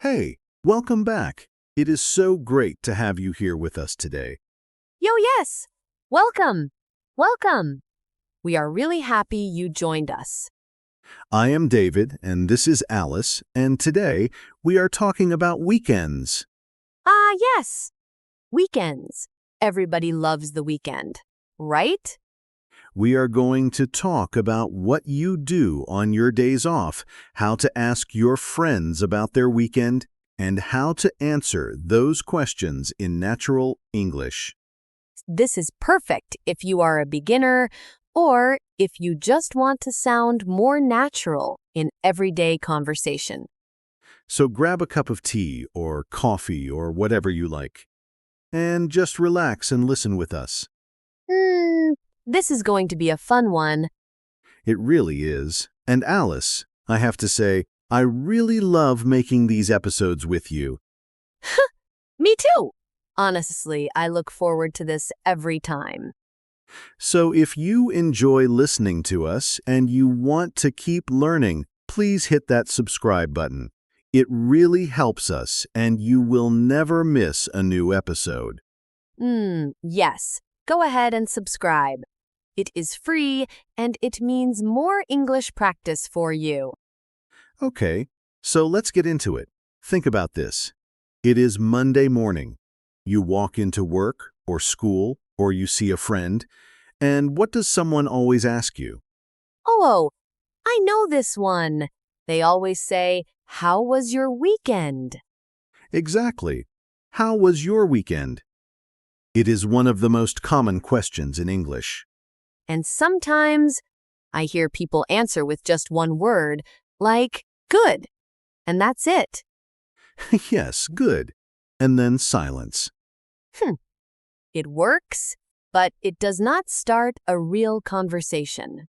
Hey, welcome back. It is so great to have you here with us today. Yo, yes! Welcome! Welcome! We are really happy you joined us. I am David, and this is Alice, and today we are talking about weekends. Ah, yes! Weekends. Everybody loves the weekend, right? We are going to talk about what you do on your days off, how to ask your friends about their weekend, and how to answer those questions in natural English. This is perfect if you are a beginner or if you just want to sound more natural in everyday conversation. So grab a cup of tea or coffee or whatever you like, and just relax and listen with us. This is going to be a fun one. It really is. And Alice, I have to say, I really love making these episodes with you. Me too! Honestly, I look forward to this every time. So if you enjoy listening to us and you want to keep learning, please hit that subscribe button. It really helps us, and you will never miss a new episode. Yes. Go ahead and subscribe. It is free, and it means more English practice for you. Okay, so let's get into it. Think about this. It is Monday morning. You walk into work or school or you see a friend, and what does someone always ask you? Oh, I know this one. They always say, "How was your weekend?" Exactly. How was your weekend? It is one of the most common questions in English. And sometimes I hear people answer with just one word, like, "Good." And that's it. Yes, good. And then silence. It works, but it does not start a real conversation.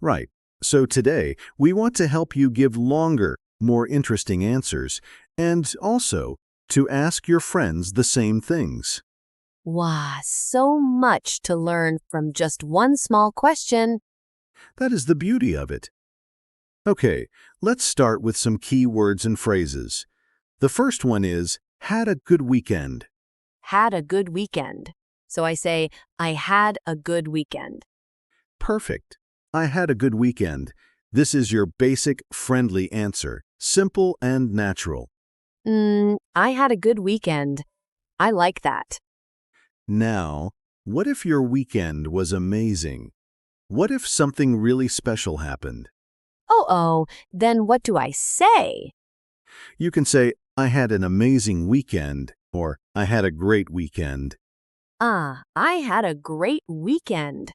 Right. So today, we want to help you give longer, more interesting answers, and also to ask your friends the same things. Wow, so much to learn from just one small question. That is the beauty of it. Okay, let's start with some key words and phrases. The first one is, had a good weekend. Had a good weekend. So I say, I had a good weekend. Perfect. I had a good weekend. This is your basic, friendly answer. Simple and natural. I had a good weekend. I like that. Now, what if your weekend was amazing? What if something really special happened? Then what do I say? You can say, I had an amazing weekend, or I had a great weekend. I had a great weekend.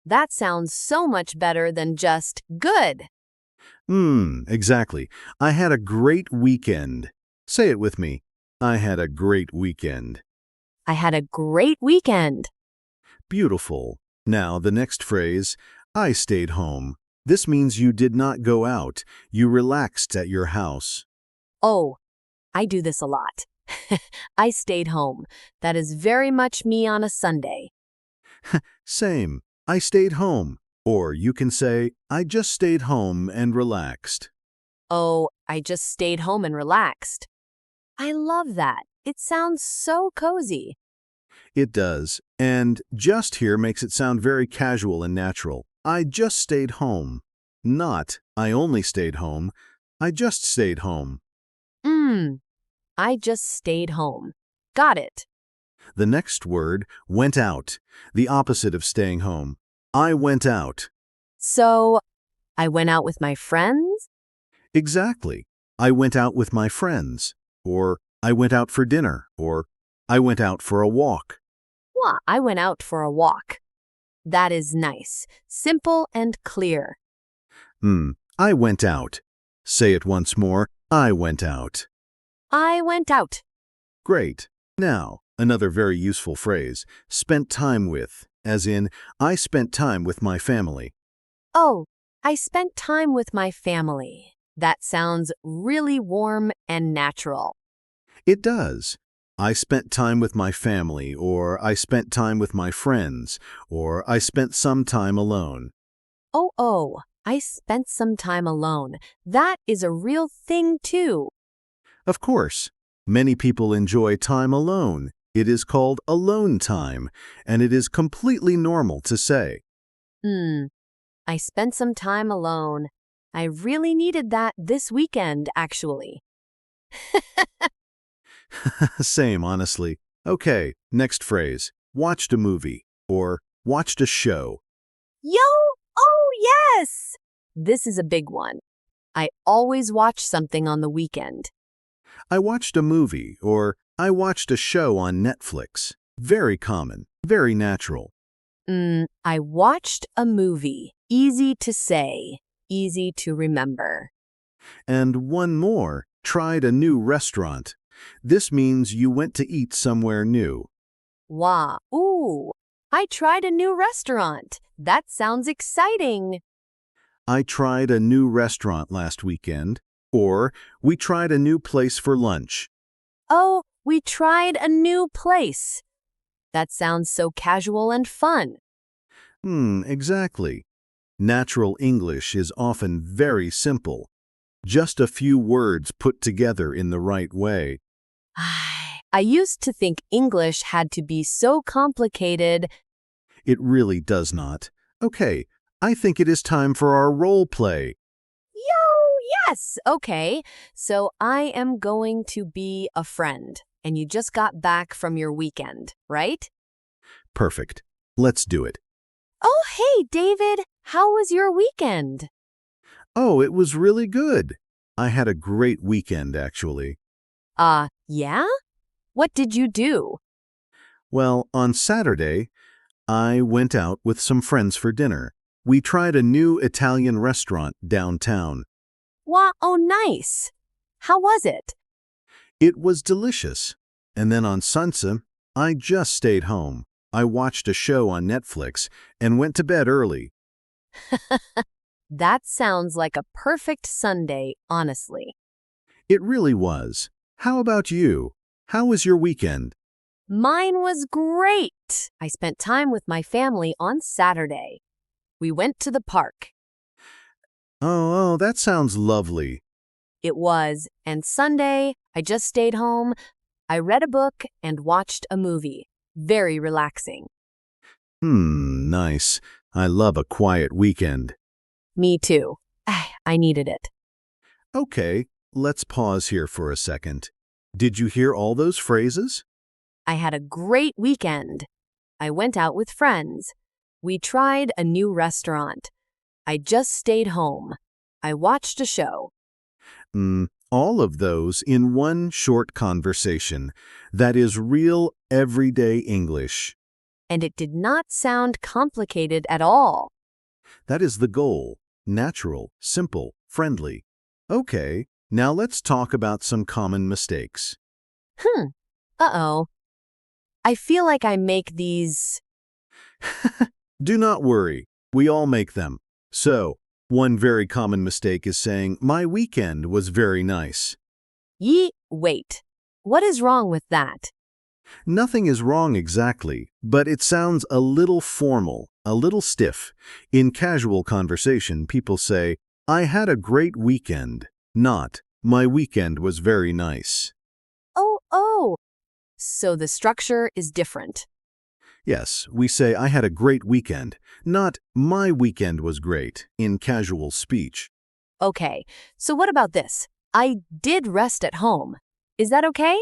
That sounds so much better than just good. Exactly. I had a great weekend. Say it with me. I had a great weekend. I had a great weekend. Beautiful. Now, the next phrase, I stayed home. This means you did not go out. You relaxed at your house. Oh, I do this a lot. I stayed home. That is very much me on a Sunday. Same. I stayed home. Or you can say, I just stayed home and relaxed. Oh, I just stayed home and relaxed. I love that. It sounds so cozy. It does. And just here makes it sound very casual and natural. I just stayed home. Not, I only stayed home. I just stayed home. I just stayed home. Got it. The next word, went out. The opposite of staying home. I went out. So, I went out with my friends? Exactly. I went out with my friends. Or I went out for dinner. Or I went out for a walk. Well, I went out for a walk. That is nice. Simple and clear. I went out. Say it once more. I went out. I went out. Great. Now, another very useful phrase, spent time with, as in, I spent time with my family. Oh, I spent time with my family. That sounds really warm and natural. It does. I spent time with my family, or I spent time with my friends, or I spent some time alone. I spent some time alone. That is a real thing too. Of course, many people enjoy time alone. It is called alone time, and it is completely normal to say. I spent some time alone. I really needed that this weekend, actually. Same, honestly. Okay, next phrase. Watched a movie or watched a show. Yo! Oh, yes! This is a big one. I always watch something on the weekend. I watched a movie or I watched a show on Netflix. Very common, very natural. I watched a movie. Easy to say, easy to remember. And one more, tried a new restaurant. This means you went to eat somewhere new. Wow, ooh, I tried a new restaurant. That sounds exciting. I tried a new restaurant last weekend. Or we tried a new place for lunch. Oh, we tried a new place. That sounds so casual and fun. Exactly. Natural English is often very simple. Just a few words put together in the right way. I used to think English had to be so complicated. It really does not. Okay, I think it is time for our role play. Yes, okay. So I am going to be a friend, and you just got back from your weekend, right? Perfect. Let's do it. Oh, hey, David, how was your weekend? Oh, it was really good. I had a great weekend, actually. Yeah? What did you do? Well, on Saturday, I went out with some friends for dinner. We tried a new Italian restaurant downtown. Wow, oh, nice. How was it? It was delicious. And then on Sunday, I just stayed home. I watched a show on Netflix and went to bed early. That sounds like a perfect Sunday, honestly. It really was. How about you? How was your weekend? Mine was great. I spent time with my family on Saturday. We went to the park. Oh, that sounds lovely. It was, and Sunday, I just stayed home. I read a book and watched a movie. Very relaxing. Nice. I love a quiet weekend. Me too. I needed it. Okay, let's pause here for a second. Did you hear all those phrases? I had a great weekend. I went out with friends. We tried a new restaurant. I just stayed home. I watched a show. All of those in one short conversation. That is real everyday English. And it did not sound complicated at all. That is the goal. Natural, simple, friendly. Okay, now let's talk about some common mistakes. Uh-oh. I feel like I make these. Do not worry. We all make them. So, one very common mistake is saying, my weekend was very nice. Wait. What is wrong with that? Nothing is wrong exactly, but it sounds a little formal, a little stiff. In casual conversation, people say, I had a great weekend, not, my weekend was very nice. Oh. So the structure is different. Yes, we say, I had a great weekend, not, my weekend was great, in casual speech. Okay, so what about this? I did rest at home. Is that okay?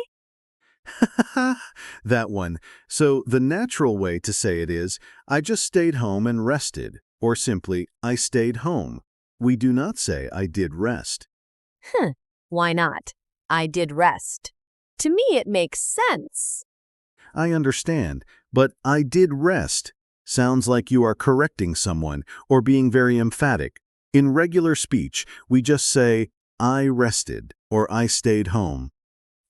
That one. So the natural way to say it is, I just stayed home and rested, or simply, I stayed home. We do not say, I did rest. Why not? I did rest. To me, it makes sense. I understand, but I did rest sounds like you are correcting someone or being very emphatic. In regular speech, we just say, I rested or I stayed home.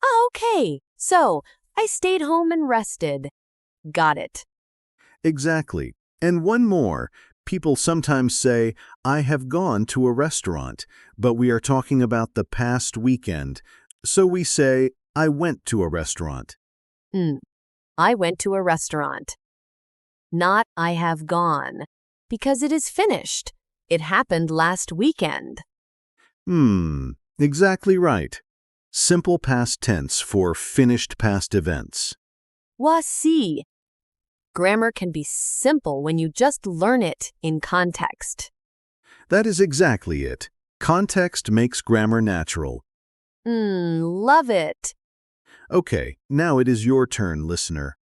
Oh, okay, so I stayed home and rested. Got it. Exactly. And one more. People sometimes say, I have gone to a restaurant, but we are talking about the past weekend. So we say, I went to a restaurant. I went to a restaurant. Not I have gone, because it is finished. It happened last weekend. Exactly right. simple past tense for finished past events. Voici. Grammar can be simple when you just learn it in context. That is exactly it. Context makes grammar natural. Love it. Okay, now it is your turn, listener.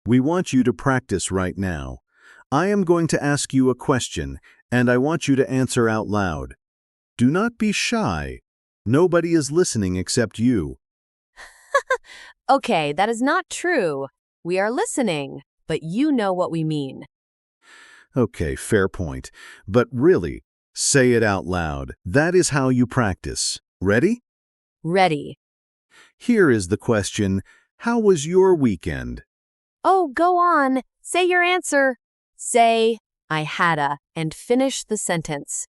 We want you to practice right now. I am going to ask you a question, and I want you to answer out loud. Do not be shy. Nobody is listening except you. Okay, that is not true. We are listening, but you know what we mean. Okay, fair point. But really, say it out loud. That is how you practice. Ready? Ready. Here is the question. How was your weekend? Oh, go on. Say your answer. Say, I hadda, and finish the sentence.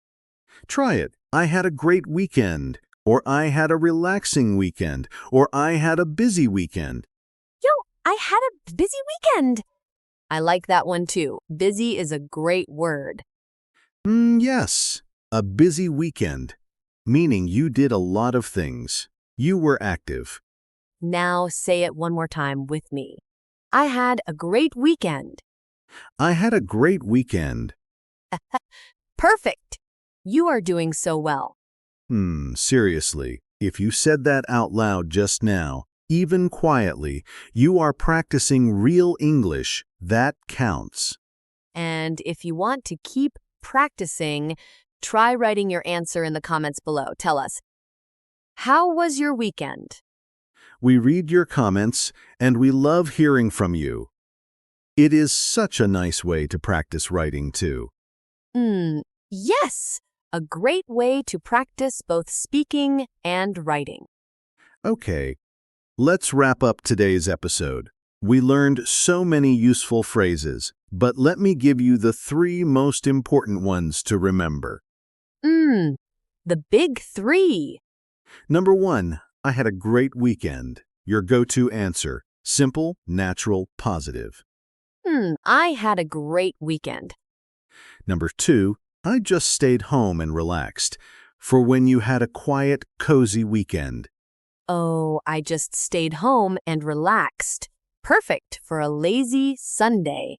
Try it. I had a great weekend. Or I had a relaxing weekend. Or I had a busy weekend. Yo, I had a busy weekend. I like that one too. Busy is a great word. Yes, a busy weekend. Meaning you did a lot of things. You were active. Now say it one more time with me. I had a great weekend. I had a great weekend. Perfect. You are doing so well. Seriously, if you said that out loud just now, even quietly, you are practicing real English. That counts. And if you want to keep practicing, try writing your answer in the comments below. Tell us, how was your weekend? We read your comments, and we love hearing from you. It is such a nice way to practice writing, too. Yes, a great way to practice both speaking and writing. Okay, let's wrap up today's episode. We learned so many useful phrases, but let me give you the 3 most important ones to remember. The big 3. Number 1, I had a great weekend. Your go-to answer, simple, natural, positive. I had a great weekend. Number 2, I just stayed home and relaxed. For when you had a quiet, cozy weekend. Oh, I just stayed home and relaxed. Perfect for a lazy Sunday.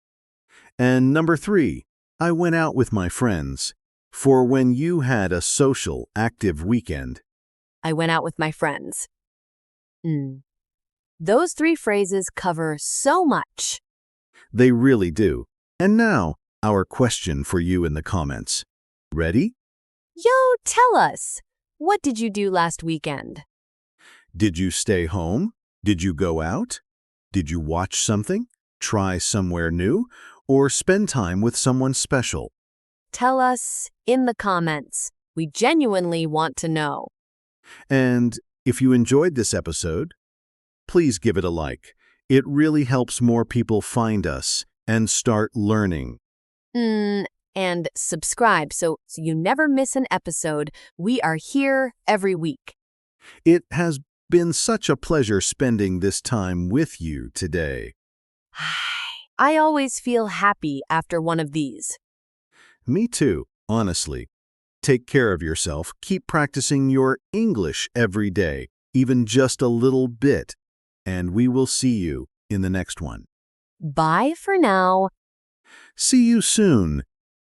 And number 3, I went out with my friends. For when you had a social, active weekend. I went out with my friends. Those 3 phrases cover so much. They really do. And now, our question for you in the comments. Ready? Yo, tell us, what did you do last weekend? Did you stay home? Did you go out? Did you watch something? Try somewhere new? Or spend time with someone special? Tell us in the comments. We genuinely want to know. And if you enjoyed this episode, please give it a like. It really helps more people find us and start learning. And subscribe so you never miss an episode. We are here every week. It has been such a pleasure spending this time with you today. I always feel happy after one of these. Me too, honestly. Take care of yourself. Keep practicing your English every day, even just a little bit. And we will see you in the next one. Bye for now. See you soon.